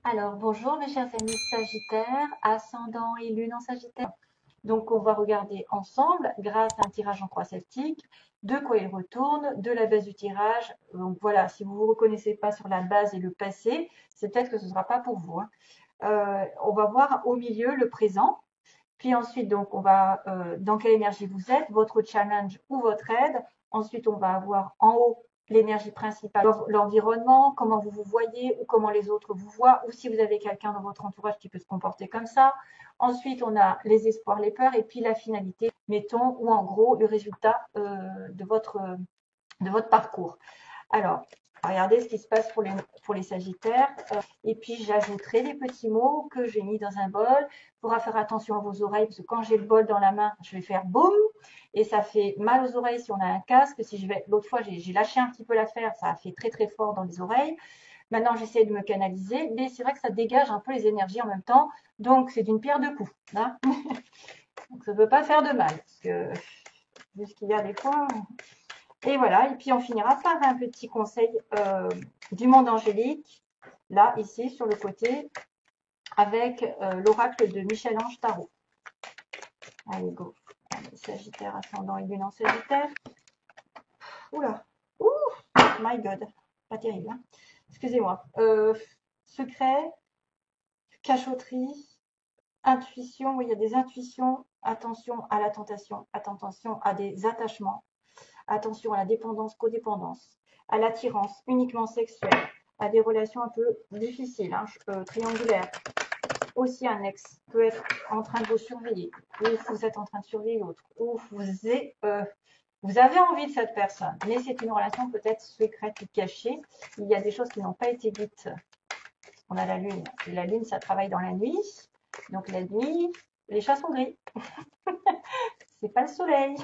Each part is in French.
Alors, bonjour mes chers amis Sagittaires, ascendant et lune en Sagittaire. Donc, on va regarder ensemble, grâce à un tirage en croix celtique, de quoi il retourne, de la base du tirage. Donc voilà, si vous ne vous reconnaissez pas sur la base et le passé, c'est peut-être que ce ne sera pas pour vous, hein. On va voir au milieu le présent. Puis ensuite, donc, on va dans quelle énergie vous êtes, votre challenge ou votre aide. Ensuite, on va avoir en haut l'énergie principale, l'environnement, comment vous vous voyez ou comment les autres vous voient, ou si vous avez quelqu'un dans votre entourage qui peut se comporter comme ça. Ensuite, on a les espoirs, les peurs, et puis la finalité, mettons, ou en gros, le résultat de votre parcours. Alors, regardez ce qui se passe pour les Sagittaires. Et puis, j'ajouterai des petits mots que j'ai mis dans un bol. Il faudra faire attention à vos oreilles, parce que quand j'ai le bol dans la main, je vais faire boum, et ça fait mal aux oreilles si on a un casque. L'autre fois, j'ai lâché un petit peu l'affaire, ça a fait très très fort dans les oreilles. Maintenant, j'essaie de me canaliser, mais c'est vrai que ça dégage un peu les énergies en même temps. Donc, c'est d'une pierre deux coups, hein. Donc, ça ne peut pas faire de mal, parce que vu ce qu'il y a des fois. Et voilà, et puis on finira par un petit conseil du monde angélique, là, ici, sur le côté, avec l'oracle de Michel-Ange Tarot. Allez, go. Allez, Sagittaire, ascendant et lune en Sagittaire. Oula, ouh, my God, pas terrible, hein. Excusez-moi. Secret, cachotterie, intuition, oui, il y a des intuitions. Attention à la tentation, attention à des attachements. Attention à la dépendance, codépendance, à l'attirance uniquement sexuelle, à des relations un peu difficiles, hein, triangulaires. Aussi, un ex peut être en train de vous surveiller, ou vous êtes en train de surveiller l'autre, ou vous avez envie de cette personne, mais c'est une relation peut-être secrète ou cachée. Il y a des choses qui n'ont pas été dites. On a la lune. Et la lune, ça travaille dans la nuit. Donc la nuit, les chats sont gris. C'est pas le soleil.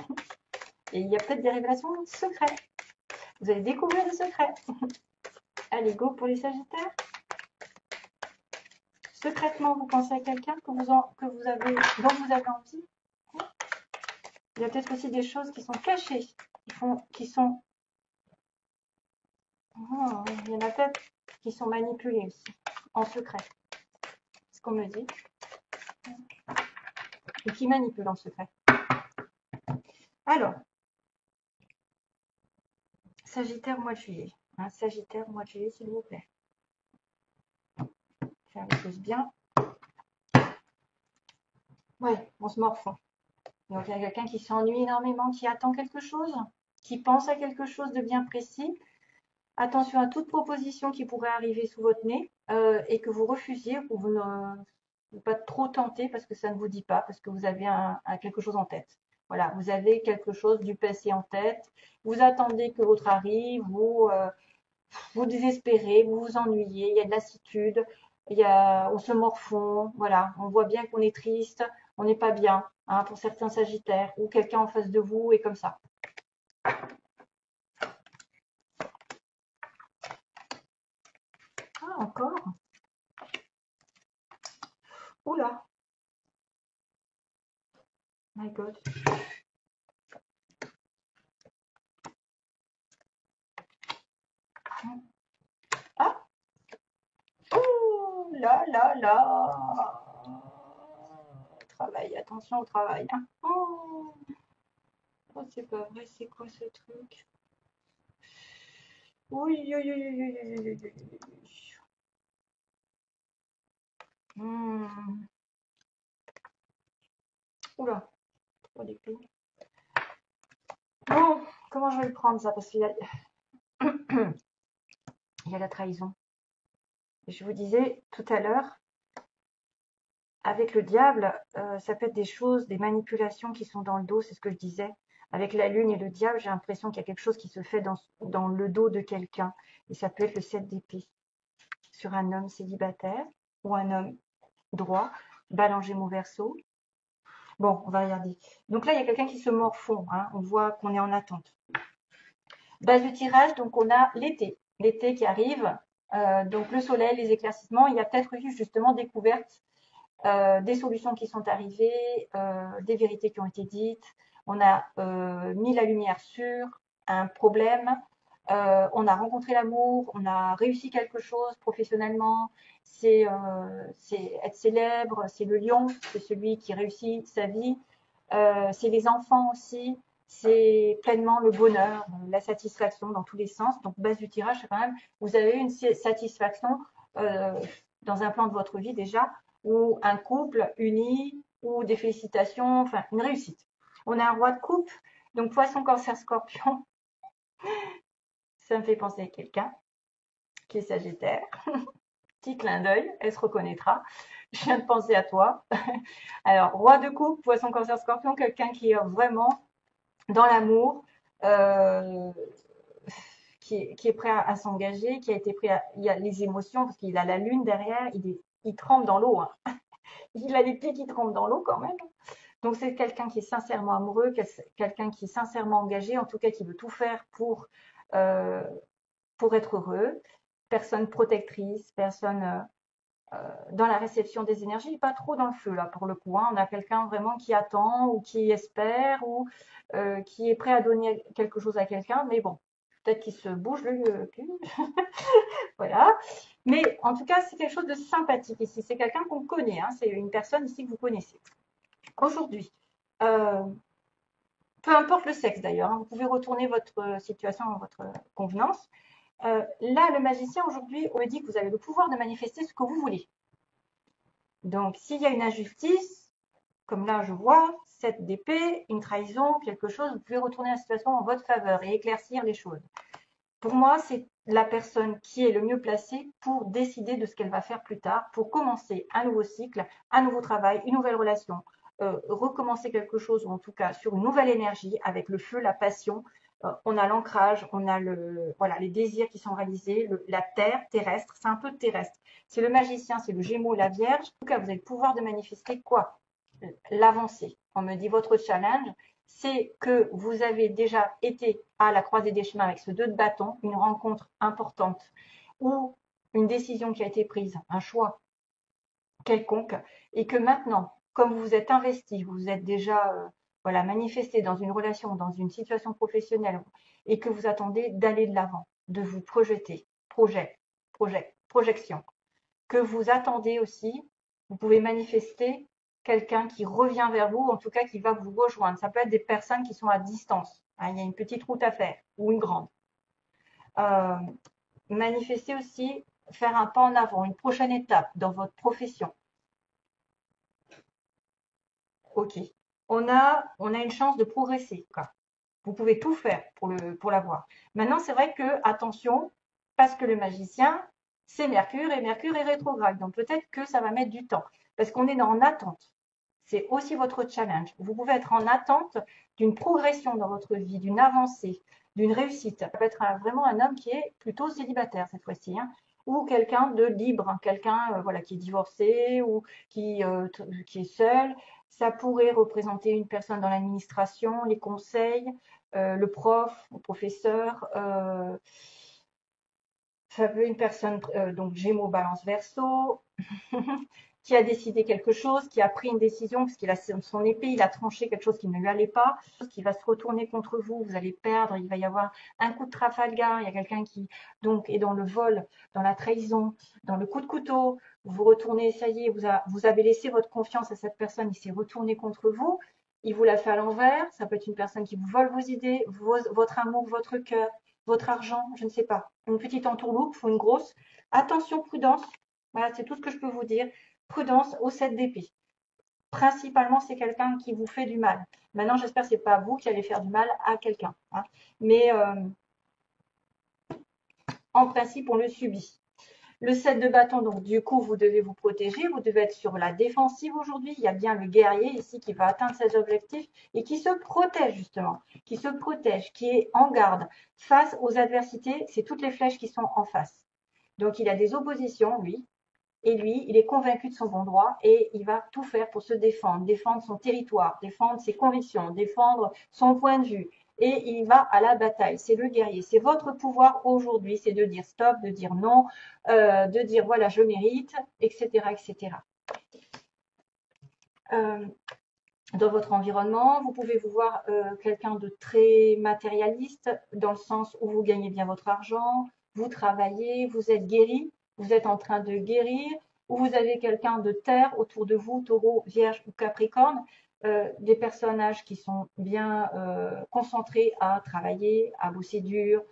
Et il y a peut-être des révélations secrètes. Vous allez découvrir des secrets. Allez, go pour les Sagittaires. Secrètement, vous pensez à quelqu'un dont vous avez envie. Il y a peut-être aussi des choses qui sont cachées, il y en a peut-être qui sont manipulées aussi, en secret. C'est ce qu'on me dit. Et qui manipulent en secret. Alors, Sagittaire, mois de juillet. Sagittaire, mois de juillet, s'il vous plaît. Faire les choses bien. Ouais, on se morfond. Donc, il y a quelqu'un qui s'ennuie énormément, qui attend quelque chose, qui pense à quelque chose de bien précis. Attention à toute proposition qui pourrait arriver sous votre nez et que vous refusiez ou vous ne pas trop tenter parce que ça ne vous dit pas, parce que vous avez quelque chose en tête. Voilà, vous avez quelque chose du passé en tête, vous attendez que l'autre arrive, vous désespérez, vous vous ennuyez, il y a de lassitude, on se morfond, voilà, on voit bien qu'on est triste, on n'est pas bien, hein, pour certains Sagittaires, ou quelqu'un en face de vous est comme ça. Ah, encore? Oula, my God. Ah, oh là là là. Travail, attention au travail, hein. Oh, oh, c'est pas vrai, c'est quoi ce truc? Oui, oui, oui, oui, oui, oui, oui. Hmm. Oula, trop d'épée. Bon, comment je vais le prendre ça? Parce qu'il y a, il y a la trahison. Et je vous disais tout à l'heure, avec le diable, ça peut être des choses, des manipulations qui sont dans le dos, c'est ce que je disais. Avec la lune et le diable, j'ai l'impression qu'il y a quelque chose qui se fait dans le dos de quelqu'un. Et ça peut être le 7 d'épée sur un homme célibataire ou un homme droit, balle mon verso. Bon, on va regarder. Donc là, il y a quelqu'un qui se morfond, hein. On voit qu'on est en attente. Base du tirage, donc on a l'été. L'été qui arrive, donc le soleil, les éclaircissements. Il y a peut-être eu justement découverte des solutions qui sont arrivées, des vérités qui ont été dites. On a mis la lumière sur un problème. on a rencontré l'amour, on a réussi quelque chose professionnellement, c'est être célèbre, c'est le lion, c'est celui qui réussit sa vie, c'est les enfants aussi, c'est pleinement le bonheur, la satisfaction dans tous les sens. Donc base du tirage, c'est quand même, vous avez une satisfaction euh, dans un plan de votre vie déjà, ou un couple uni, ou des félicitations, enfin une réussite. On a un roi de coupe, donc poisson, cancer, scorpion, ça me fait penser à quelqu'un qui est sagittaire. Petit clin d'œil, elle se reconnaîtra. Je viens de penser à toi. Alors, roi de coupe, poisson, cancer, scorpion, quelqu'un qui est vraiment dans l'amour, euh, qui est prêt à s'engager, qui a été prêt à, il y a les émotions, parce qu'il a la lune derrière, il trempe dans l'eau. Hein. Il a les pieds qui trempent dans l'eau quand même. Donc c'est quelqu'un qui est sincèrement amoureux, quelqu'un qui est sincèrement engagé, en tout cas qui veut tout faire euh, pour être heureux. Personne protectrice, personne dans la réception des énergies, pas trop dans le feu là pour le coup. Hein. On a quelqu'un vraiment qui attend ou qui espère ou qui est prêt à donner quelque chose à quelqu'un, mais bon, peut-être qu'il se bouge le cul. Voilà. Mais en tout cas, c'est quelque chose de sympathique ici. C'est quelqu'un qu'on connaît. Hein. C'est une personne ici que vous connaissez. Aujourd'hui, euh, peu importe le sexe d'ailleurs, hein, vous pouvez retourner votre situation à votre convenance. Là, le magicien aujourd'hui, on me dit que vous avez le pouvoir de manifester ce que vous voulez. Donc, s'il y a une injustice, comme là je vois, 7 d'épée, une trahison, quelque chose, vous pouvez retourner la situation en votre faveur et éclaircir les choses. Pour moi, c'est la personne qui est le mieux placée pour décider de ce qu'elle va faire plus tard, pour commencer un nouveau cycle, un nouveau travail, une nouvelle relation, recommencer quelque chose, ou en tout cas sur une nouvelle énergie, avec le feu, la passion. On a l'ancrage, on a voilà, les désirs qui sont réalisés, la terre terrestre, c'est un peu terrestre. C'est le magicien, c'est le Gémeaux, la Vierge. En tout cas, vous avez le pouvoir de manifester quoi? L'avancée. On me dit votre challenge, c'est que vous avez déjà été à la croisée des chemins avec ce 2 de bâton, une rencontre importante ou une décision qui a été prise, un choix quelconque, et que maintenant, comme vous vous êtes investi, vous vous êtes déjà voilà, manifesté dans une relation, dans une situation professionnelle, et que vous attendez d'aller de l'avant, de vous projeter, projection, que vous attendez aussi, vous pouvez manifester quelqu'un qui revient vers vous, en tout cas qui va vous rejoindre. Ça peut être des personnes qui sont à distance. Hein, il y a une petite route à faire ou une grande. Euh, manifester aussi, faire un pas en avant, une prochaine étape dans votre profession. Ok. On a une chance de progresser. Quoi. Vous pouvez tout faire pour l'avoir. Maintenant, c'est vrai que, attention, parce que le magicien, c'est Mercure et Mercure est rétrograde. Donc peut-être que ça va mettre du temps. Parce qu'on est en attente. C'est aussi votre challenge. Vous pouvez être en attente d'une progression dans votre vie, d'une avancée, d'une réussite. Ça peut être vraiment un homme qui est plutôt célibataire cette fois-ci, hein, ou quelqu'un de libre, hein, quelqu'un voilà, qui est divorcé ou qui est seul. Ça pourrait représenter une personne dans l'administration, les conseils, le prof, le professeur. Ça peut être une personne, donc Gémeaux, Balance, Verseau, qui a décidé quelque chose, qui a pris une décision, parce qu'il a son épée, il a tranché quelque chose qui ne lui allait pas, qui va se retourner contre vous, vous allez perdre, il va y avoir un coup de Trafalgar, il y a quelqu'un qui donc est dans le vol, dans la trahison, dans le coup de couteau, vous retournez, ça y est, vous avez laissé votre confiance à cette personne, il s'est retourné contre vous, il vous l'a fait à l'envers, ça peut être une personne qui vous vole vos idées, votre amour, votre cœur, votre argent, je ne sais pas, une petite entourloupe ou une grosse. Attention, prudence, voilà, c'est tout ce que je peux vous dire. Prudence au 7 d'épée. Principalement, c'est quelqu'un qui vous fait du mal. Maintenant, j'espère que ce n'est pas vous qui allez faire du mal à quelqu'un. Hein. Mais en principe, on le subit. Le 7 de bâton, donc du coup, vous devez vous protéger, vous devez être sur la défensive aujourd'hui. Il y a bien le guerrier ici qui va atteindre ses objectifs et qui se protège justement, qui se protège, qui est en garde face aux adversités. C'est toutes les flèches qui sont en face. Donc, il a des oppositions, lui, et lui, il est convaincu de son bon droit et il va tout faire pour se défendre, défendre son territoire, défendre ses convictions, défendre son point de vue. Et il va à la bataille. C'est le guerrier. C'est votre pouvoir aujourd'hui. C'est de dire stop, de dire non, de dire voilà, je mérite, etc. etc. dans votre environnement. Vous pouvez vous voir quelqu'un de très matérialiste, dans le sens où vous gagnez bien votre argent, vous travaillez, vous êtes guéri, vous êtes en train de guérir, ou vous avez quelqu'un de terre autour de vous, taureau, vierge ou capricorne, des personnages qui sont bien concentrés à travailler, à bosser dur,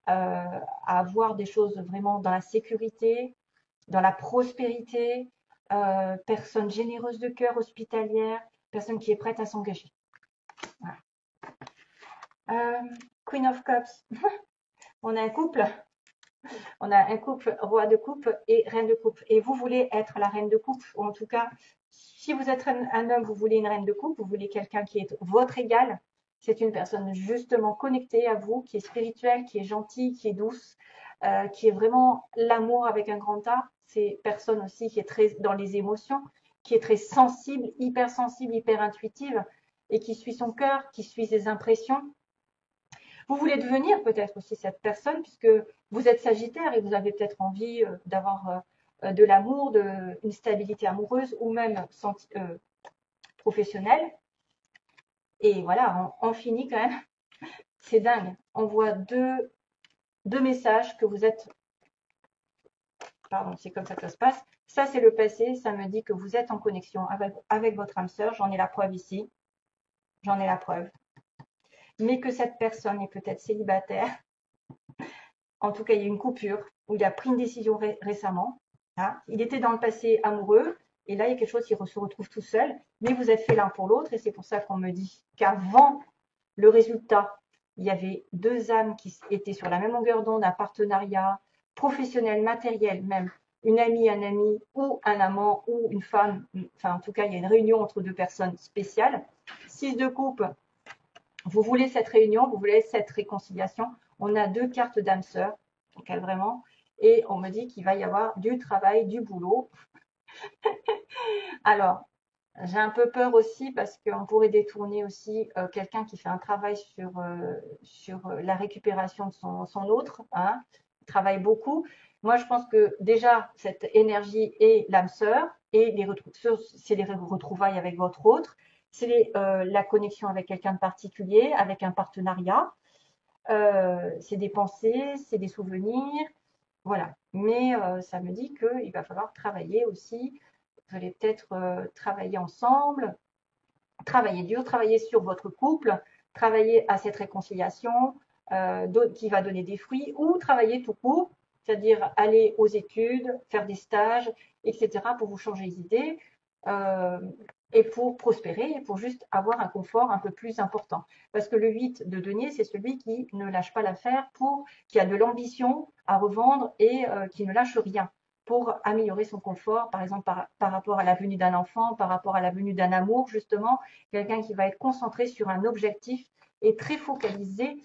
à avoir des choses vraiment dans la sécurité, dans la prospérité, personne généreuse de cœur, hospitalière, personne qui est prête à s'engager. Voilà. Queen of Cups, on a un couple. On a un couple, roi de coupe et reine de coupe. Et vous voulez être la reine de coupe, ou en tout cas, si vous êtes un homme, vous voulez une reine de coupe, vous voulez quelqu'un qui est votre égal. C'est une personne justement connectée à vous, qui est spirituelle, qui est gentille, qui est douce, qui est vraiment l'amour avec un grand A. C'est personne aussi qui est très dans les émotions, qui est très sensible, hyper intuitive, et qui suit son cœur, qui suit ses impressions. Vous voulez devenir peut-être aussi cette personne, puisque vous êtes Sagittaire et vous avez peut-être envie d'avoir de l'amour, une stabilité amoureuse ou même professionnelle. Et voilà, on finit quand même. C'est dingue. On voit deux messages que vous êtes. Pardon, c'est comme ça que ça se passe. Ça, c'est le passé. Ça me dit que vous êtes en connexion avec votre âme sœur. J'en ai la preuve ici. J'en ai la preuve. Mais que cette personne est peut-être célibataire. En tout cas, il y a une coupure où il a pris une décision récemment. Hein. Il était dans le passé amoureux et là, il y a quelque chose, il se retrouve tout seul. Mais vous êtes fait l'un pour l'autre et c'est pour ça qu'on me dit qu'avant le résultat, il y avait deux âmes qui étaient sur la même longueur d'onde, un partenariat professionnel, matériel même, une amie, un ami ou un amant ou une femme. Enfin, en tout cas, il y a une réunion entre deux personnes spéciales. 6 de coupe, vous voulez cette réunion, vous voulez cette réconciliation. On a deux cartes d'âme sœur, donc elle vraiment, et on me dit qu'il va y avoir du travail, du boulot. Alors, j'ai un peu peur aussi parce qu'on pourrait détourner aussi quelqu'un qui fait un travail sur la récupération de son autre, hein, il travaille beaucoup. Moi, je pense que déjà, cette énergie est l'âme sœur et c'est les retrouvailles avec votre autre, c'est la connexion avec quelqu'un de particulier, avec un partenariat. C'est des pensées, c'est des souvenirs, voilà. Mais ça me dit qu'il va falloir travailler aussi. Vous allez peut-être travailler ensemble, travailler dur, travailler sur votre couple, travailler à cette réconciliation qui va donner des fruits, ou travailler tout court, c'est-à-dire aller aux études, faire des stages, etc., pour vous changer les idées et pour prospérer, et pour juste avoir un confort un peu plus important. Parce que le 8 de denier, c'est celui qui ne lâche pas l'affaire, qui a de l'ambition à revendre et qui ne lâche rien pour améliorer son confort, par exemple par rapport à la venue d'un enfant, par rapport à la venue d'un amour, justement, quelqu'un qui va être concentré sur un objectif et très focalisé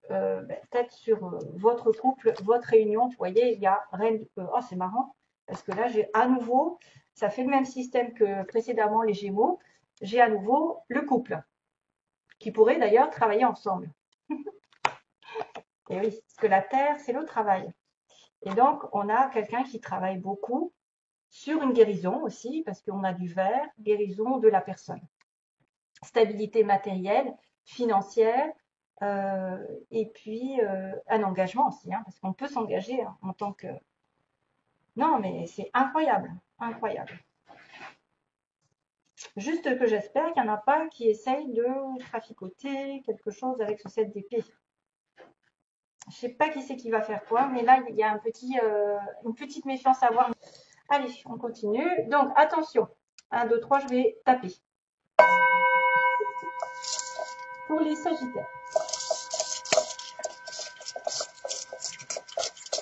peut-être sur votre couple, votre réunion. Vous voyez, il y a reine. Oh, c'est marrant, parce que là, j'ai à nouveau, ça fait le même système que précédemment les Gémeaux, j'ai à nouveau le couple, qui pourrait d'ailleurs travailler ensemble. Et oui, parce que la Terre, c'est le travail. Et donc, on a quelqu'un qui travaille beaucoup sur une guérison aussi, parce qu'on a du vert, guérison de la personne. Stabilité matérielle, financière, et puis un engagement aussi, hein, parce qu'on peut s'engager hein, en tant que... Non, mais c'est incroyable, incroyable. Juste que j'espère qu'il n'y en a pas qui essayent de traficoter quelque chose avec ce 7 d'épée. Je ne sais pas qui c'est qui va faire quoi, mais là, il y a une petite méfiance à avoir. Allez, on continue. Donc, attention. 1, 2, 3, je vais taper. Pour les Sagittaires.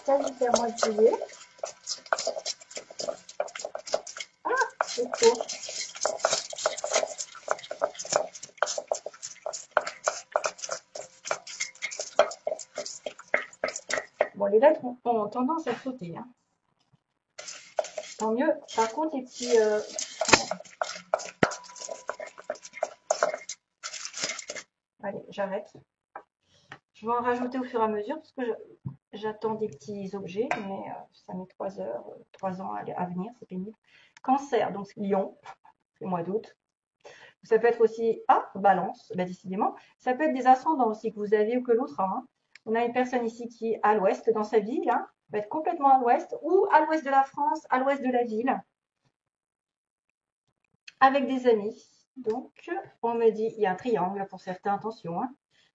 Sagittaire, mois de juillet. Ah, c'est faux. Bon, les lettres ont tendance à sauter. Hein. Tant mieux. Par contre, les petits... Allez, j'arrête. Je vais en rajouter au fur et à mesure parce que j'attends des petits objets, mais ça met 3 heures, 3 ans à venir, c'est pénible. Cancer, donc Lion, c'est le mois d'août. Ça peut être aussi, ah, balance, bah, décidément. Ça peut être des ascendants aussi que vous avez ou que l'autre a. Hein. On a une personne ici qui est à l'ouest dans sa ville, hein, va être complètement à l'ouest, ou à l'ouest de la France, à l'ouest de la ville, avec des amis. Donc, on me dit, il y a un triangle pour certains, attention. Hein.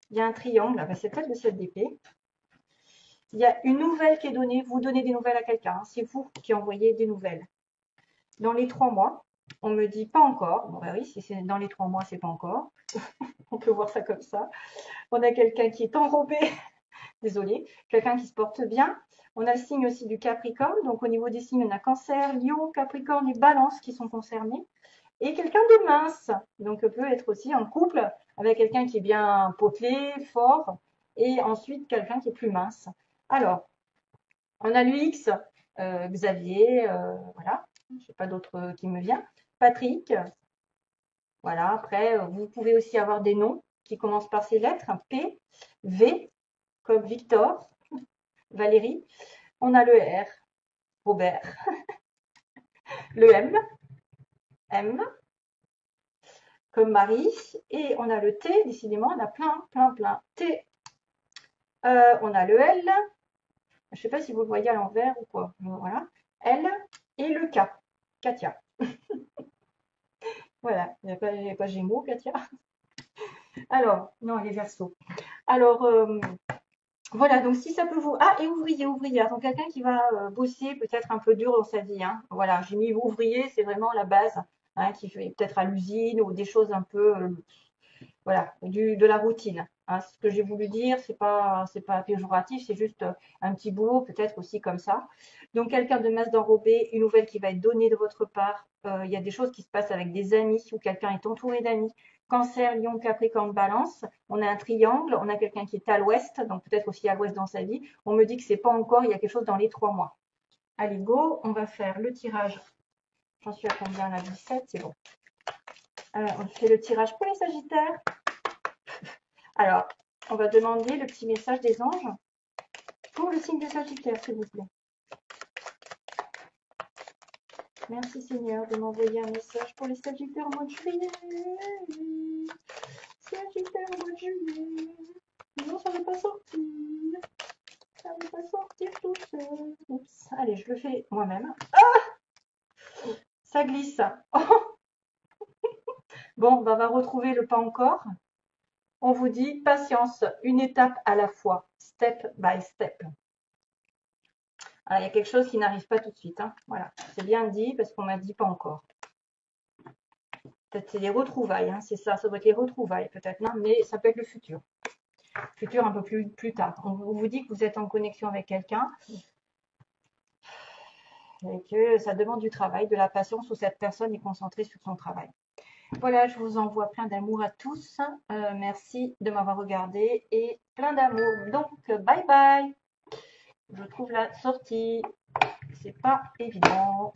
Il y a un triangle, bah, c'est peut-être le 7 d'épée. Il y a une nouvelle qui est donnée, vous donnez des nouvelles à quelqu'un, hein. C'est vous qui envoyez des nouvelles. Dans les 3 mois, on me dit pas encore. Bon, bah oui, si c'est dans les 3 mois, c'est pas encore. On peut voir ça comme ça. On a quelqu'un qui est enrobé, désolé, quelqu'un qui se porte bien. On a le signe aussi du Capricorne. Donc, au niveau des signes, on a Cancer, Lion, Capricorne et Balance qui sont concernés. Et quelqu'un de mince. Donc, peut être aussi en couple avec quelqu'un qui est bien potelé, fort. Et ensuite, quelqu'un qui est plus mince. Alors, on a l'UX, Xavier, voilà. Je ne sais pas d'autre qui me vient. Patrick. Voilà, après, vous pouvez aussi avoir des noms qui commencent par ces lettres. P, V, comme Victor, Valérie. On a le R, Robert. Le M, M, comme Marie. Et on a le T, décidément, on a plein, plein, plein. T. On a le L. Je ne sais pas si vous le voyez à l'envers ou quoi. Voilà. L et le K. Katia. Voilà, il n'y a pas Gémeaux, Katia. Alors, non, les Verseaux. Alors, voilà, donc si ça peut vous... Ah, et ouvrier, ouvrière. Donc quelqu'un qui va bosser peut-être un peu dur dans sa vie. Hein. Voilà, j'ai mis ouvrier, c'est vraiment la base, hein, qui fait peut-être à l'usine ou des choses un peu, voilà, de la routine. Hein. Ce que j'ai voulu dire, c'est pas péjoratif, c'est juste un petit boulot, peut-être aussi comme ça. Donc quelqu'un de masse d'enrobé, une nouvelle qui va être donnée de votre part. Il y a des choses qui se passent avec des amis ou quelqu'un est entouré d'amis. Cancer, Lion, Capricorne, Balance. On a un triangle, on a quelqu'un qui est à l'ouest, donc peut-être aussi à l'ouest dans sa vie. On me dit que c'est pas encore, il y a quelque chose dans les 3 mois. Allez, go, on va faire le tirage. J'en suis à combien là? 17, c'est bon. On fait le tirage pour les Sagittaires. Alors, on va demander le petit message des anges pour le signe des Sagittaires, s'il vous plaît. Merci Seigneur de m'envoyer un message pour les Sagittaires au mois de juillet. Sagittaire au mois de juillet. Non, ça ne va pas sortir. Ça ne va pas sortir tout seul. Oups. Allez, je le fais moi-même. Ah, ça glisse. Oh. Bon, bah, on va retrouver le pas encore. On vous dit patience, une étape à la fois, step by step. Alors, il y a quelque chose qui n'arrive pas tout de suite. Hein. Voilà, c'est bien dit parce qu'on m'a dit pas encore. Peut-être c'est les retrouvailles, hein. C'est ça, ça doit être les retrouvailles peut-être, non, mais ça peut être le futur. Futur un peu plus tard. On vous dit que vous êtes en connexion avec quelqu'un et que ça demande du travail, de la patience, où cette personne est concentrée sur son travail. Voilà, je vous envoie plein d'amour à tous. Merci de m'avoir regardé et plein d'amour. Donc, bye bye. Je trouve la sortie. C'est pas évident.